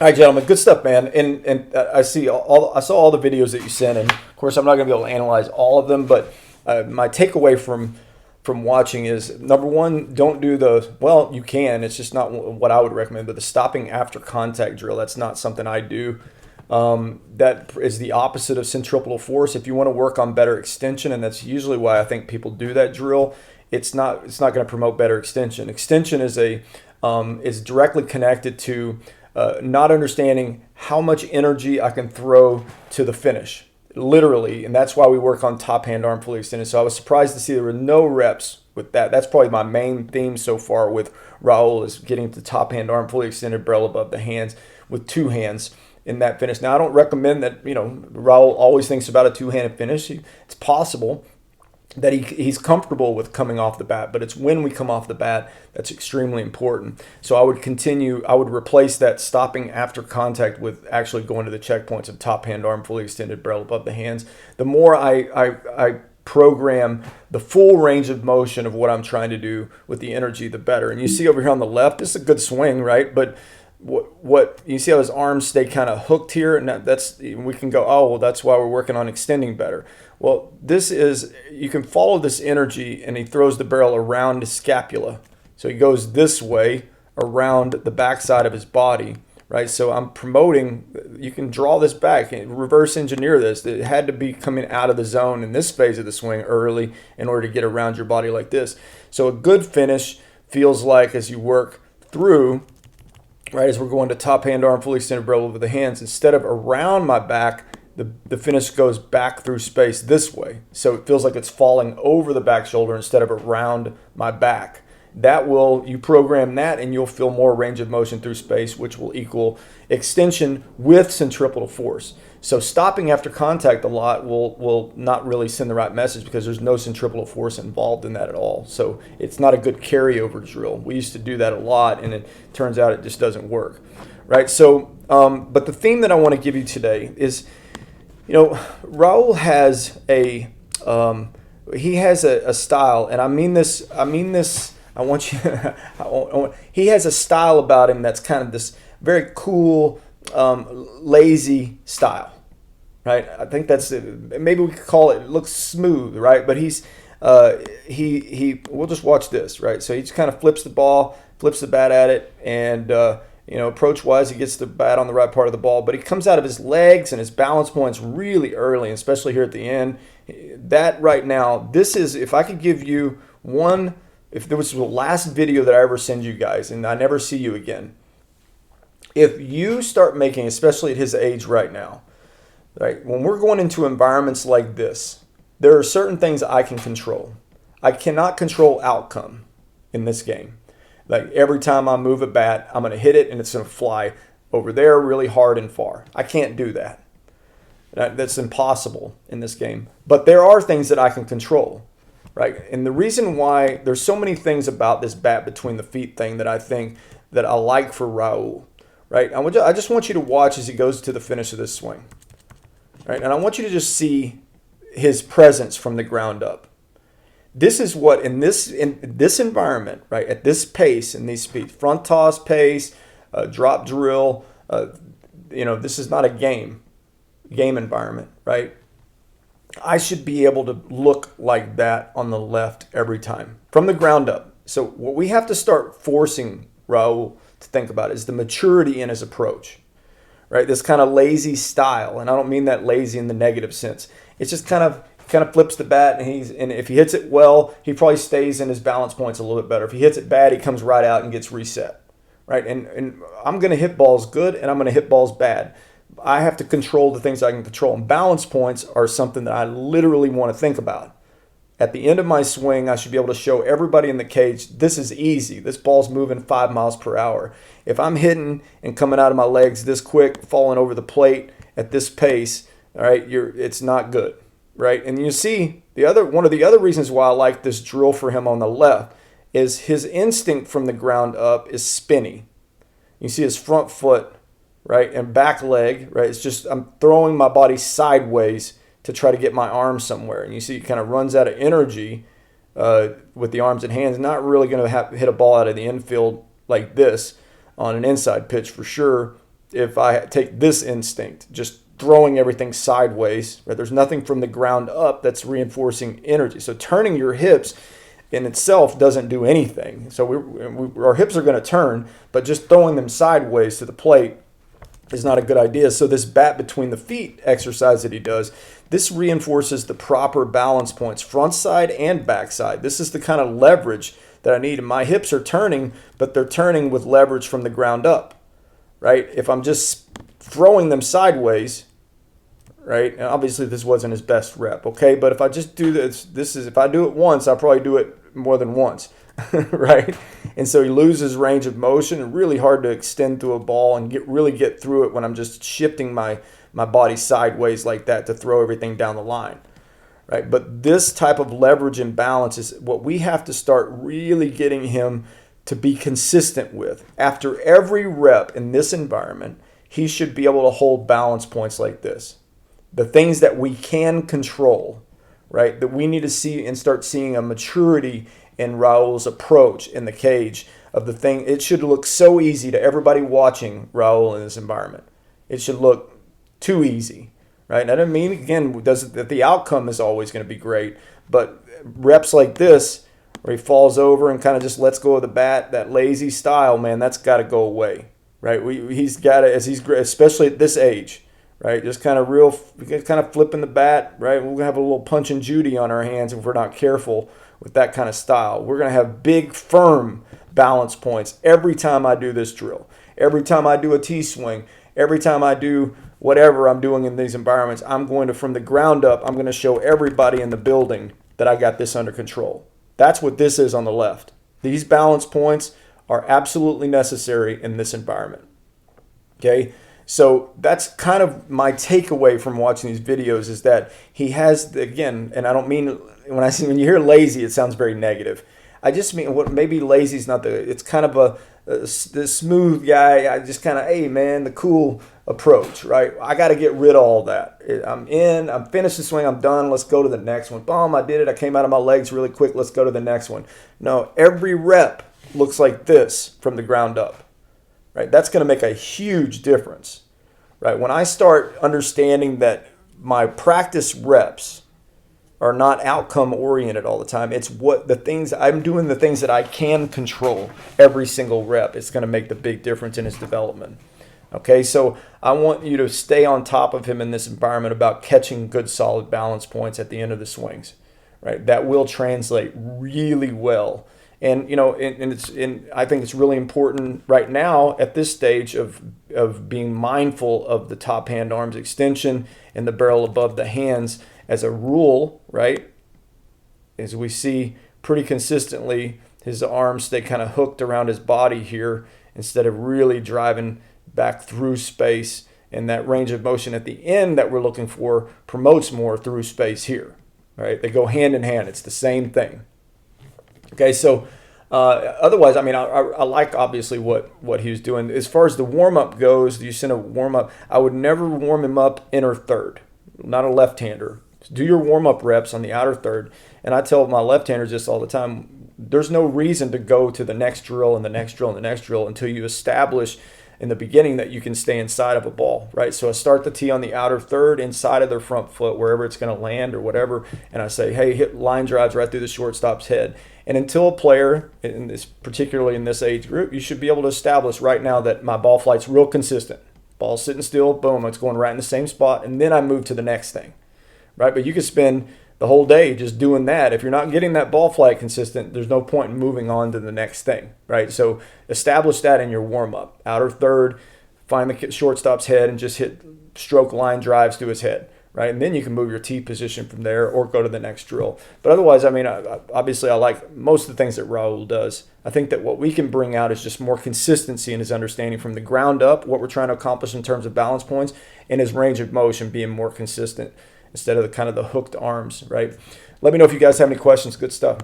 All right, gentlemen, good stuff, man. And I saw all the videos that you sent, and of course, I'm not going to be able to analyze all of them, but my takeaway from watching is number one, don't do the well. You can. It's just not what I would recommend. But the stopping after contact drill, that's not something I do. That is the opposite of centripetal force. If you want to work on better extension, and that's usually why I think people do that drill, it's not going to promote better extension. Extension is directly connected to not understanding how much energy I can throw to the finish, literally, and that's why we work on top hand arm fully extended. So I was surprised to see there were no reps with that. That's probably my main theme so far with Raul, is getting the top hand arm fully extended, barrel above the hands with two hands in that finish. Now I don't recommend that. Raul always thinks about a two-handed finish. It's possible that he's comfortable with coming off the bat, but it's when we come off the bat that's extremely important. So I would replace that stopping after contact with actually going to the checkpoints of top hand arm fully extended, barrel above the hands. The more I program the full range of motion of what I'm trying to do with the energy, the better. And you see over here on the left, this is a good swing, right? But what you see how his arms stay kind of hooked here, and we can go, oh, well, that's why we're working on extending better. Well, you can follow this energy, and he throws the barrel around his scapula. So he goes this way around the backside of his body, right? So I'm promoting, you can draw this back and reverse engineer this. It had to be coming out of the zone in this phase of the swing early in order to get around your body like this. So a good finish feels like, as you work through, right, as we're going to top hand arm fully extended, barrel over the hands, instead of around my back, the finish goes back through space this way. So it feels like it's falling over the back shoulder instead of around my back. You program that, and you'll feel more range of motion through space, which will equal extension with centripetal force. So stopping after contact a lot will not really send the right message, because there's no centripetal force involved in that at all. So it's not a good carryover drill. We used to do that a lot, and it turns out it just doesn't work, right? So, but the theme that I want to give you today is, Raul has a style, and I mean this. I want you. He has a style about him that's kind of this very cool, lazy style, right? I think that's it. Maybe we could call it looks smooth, right? But we'll just watch this, right? So he just kind of flips the bat at it, and approach wise, he gets the bat on the right part of the ball, but he comes out of his legs and his balance points really early, especially here at the end. That right now, this is, if I could give you one, if there was the last video that I ever send you guys and I never see you again, if you start making, especially at his age right now, right, when we're going into environments like this, there are certain things I can control. I cannot control outcome in this game. Like every time I move a bat, I'm going to hit it and it's going to fly over there really hard and far. I can't do that. That's impossible in this game. But there are things that I can control, right? And the reason why there's so many things about this bat between the feet thing that I think that I like for Raul, right? I just want you to watch as he goes to the finish of this swing, right? And I want you to just see his presence from the ground up. This is what in this environment, right, at this pace and these speeds, front toss pace, drop drill, this is not a game environment, right? I should be able to look like that on the left every time from the ground up. So what we have to start forcing Raul to think about is the maturity in his approach, right? This kind of lazy style, and I don't mean that lazy in the negative sense. It's just kind of flips the bat, and if he hits it well, he probably stays in his balance points a little bit better. If he hits it bad, he comes right out and gets reset, right? And I'm going to hit balls good, and I'm going to hit balls bad. I have to control the things I can control, and balance points are something that I literally want to think about. At the end of my swing, I should be able to show everybody in the cage, this is easy. This ball's moving 5 miles per hour. If I'm hitting and coming out of my legs this quick, falling over the plate at this pace, all right, it's not good. Right, and you see one of the other reasons why I like this drill for him on the left is his instinct from the ground up is spinny. You see his front foot, right, and back leg, right. It's just I'm throwing my body sideways to try to get my arm somewhere, and you see he kind of runs out of energy with the arms and hands. Not really going to hit a ball out of the infield like this on an inside pitch for sure. if I take this instinct, just throwing everything sideways, right? There's nothing from the ground up that's reinforcing energy. So turning your hips in itself doesn't do anything. So our hips are going to turn, but just throwing them sideways to the plate is not a good idea. So this bat between the feet exercise that he does, this reinforces the proper balance points, front side and back side. This is the kind of leverage that I need. And my hips are turning, but they're turning with leverage from the ground up, right? If I'm just throwing them sideways, right? And obviously this wasn't his best rep, okay? But if I just do this is, if I do it once, I'll probably do it more than once, right? And so he loses range of motion, and really hard to extend through a ball and really get through it when I'm just shifting my body sideways like that to throw everything down the line, right? But this type of leverage and balance is what we have to start really getting him to be consistent with. After every rep in this environment, he should be able to hold balance points like this. The things that we can control, right? That we need to see and start seeing a maturity in Raul's approach in the cage of the thing. It should look so easy to everybody watching Raul in this environment. It should look too easy, right? And I don't mean, again, that the outcome is always going to be great, but reps like this, where he falls over and kind of just lets go of the bat, that lazy style, man, that's got to go away, right? He's got to, especially at this age, right? Just kind of flipping the bat, right? We're going to have a little Punch and Judy on our hands if we're not careful with that kind of style. We're going to have big, firm balance points every time I do this drill. Every time I do a T-swing, every time I do whatever I'm doing in these environments, I'm going to, from the ground up, I'm going to show everybody in the building that I got this under control. That's what this is on the left. These balance points are absolutely necessary in this environment. Okay? So that's kind of my takeaway from watching these videos, is that he has, again, and I don't mean, when you hear lazy, it sounds very negative. I just mean, what maybe lazy is not it's kind of the smooth guy. I just kind of, hey man, the cool approach, right? I got to get rid of all that. I'm finished the swing, I'm done, let's go to the next one. Boom, I did it, I came out of my legs really quick, let's go to the next one. No, every rep looks like this from the ground up, right? That's going to make a huge difference, right? When I start understanding that my practice reps are not outcome oriented all the time, it's what the things I'm doing, the things that I can control every single rep. It's going to make the big difference in his development. Okay, so I want you to stay on top of him in this environment about catching good solid balance points at the end of the swings, right? That will translate really well. And I think it's really important right now at this stage of being mindful of the top hand arms extension and the barrel above the hands as a rule, right? As we see pretty consistently, his arms stay kind of hooked around his body here instead of really driving back through space. And that range of motion at the end that we're looking for promotes more through space here, right? They go hand in hand. It's the same thing. Okay, so otherwise, I mean, I like obviously what he was doing. As far as the warm-up goes, you send a warm-up, I would never warm him up inner third, not a left-hander. Do your warm-up reps on the outer third. And I tell my left-handers this all the time, there's no reason to go to the next drill and the next drill and the next drill until you establish in the beginning that you can stay inside of a ball, right? So I start the tee on the outer third, inside of their front foot, wherever it's going to land or whatever, and I say, hey, hit line drives right through the shortstop's head. And until a player, particularly in this age group, you should be able to establish right now that my ball flight's real consistent. Ball's sitting still, boom, it's going right in the same spot, and then I move to the next thing, right? But you could spend the whole day just doing that. If you're not getting that ball flight consistent, there's no point in moving on to the next thing, right? So establish that in your warm-up. Outer third, find the shortstop's head and just hit stroke line drives to his head, right? And then you can move your tee position from there or go to the next drill. But otherwise, I mean, obviously I like most of the things that Raul does. I think that what we can bring out is just more consistency in his understanding from the ground up, what we're trying to accomplish in terms of balance points, and his range of motion being more consistent instead of the kind of the hooked arms, right? Let me know if you guys have any questions. Good stuff.